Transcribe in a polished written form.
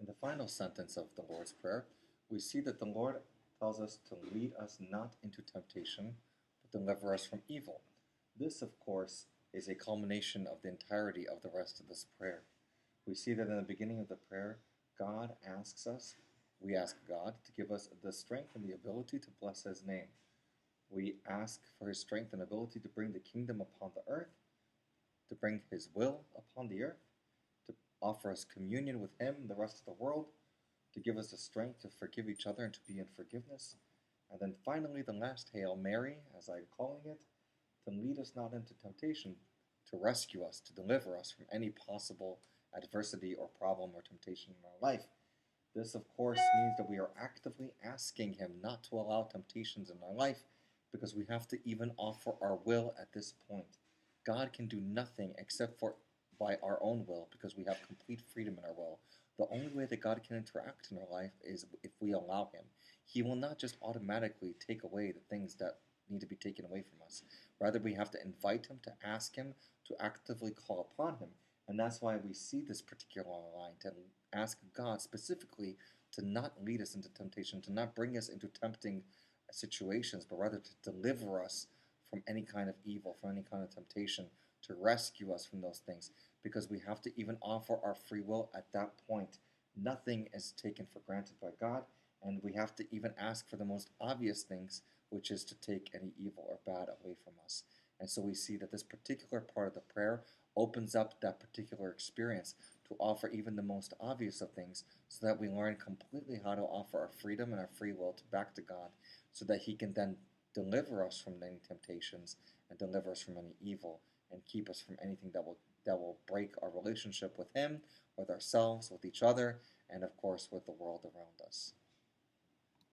In the final sentence of the Lord's Prayer, we see that the Lord tells us to lead us not into temptation, but deliver us from evil. This, of course, is a culmination of the entirety of the rest of this prayer. We see that in the beginning of the prayer, we ask God to give us the strength and the ability to bless His name. We ask for His strength and ability to bring the kingdom upon the earth, to bring His will upon the earth, to offer us communion with Him and the rest of the world, to give us the strength to forgive each other and to be in forgiveness. And then finally, the last Hail Mary, as I'm calling it, to lead us not into temptation, to rescue us, to deliver us from any possible adversity or problem or temptation in our life. This, of course, means that we are actively asking Him not to allow temptations in our life because we have to even offer our will at this point. God can do nothing except for by our own will because we have complete freedom in our will. The only way that God can interact in our life is if we allow Him. He will not just automatically take away the things that need to be taken away from us. Rather, we have to invite Him, to ask Him, to actively call upon Him. And that's why we see this particular line, to ask God specifically to not lead us into temptation, to not bring us into tempting situations, but rather to deliver us from any kind of evil, from any kind of temptation, to rescue us from those things, because we have to even offer our free will at that point. Nothing is taken for granted by God, and we have to even ask for the most obvious things, which is to take any evil or bad away from us. And so we see that this particular part of the prayer opens up that particular experience to offer even the most obvious of things, so that we learn completely how to offer our freedom and our free will back to God, so that He can then deliver us from any temptations and deliver us from any evil and keep us from anything that will break our relationship with Him, with ourselves, with each other, and of course with the world around us.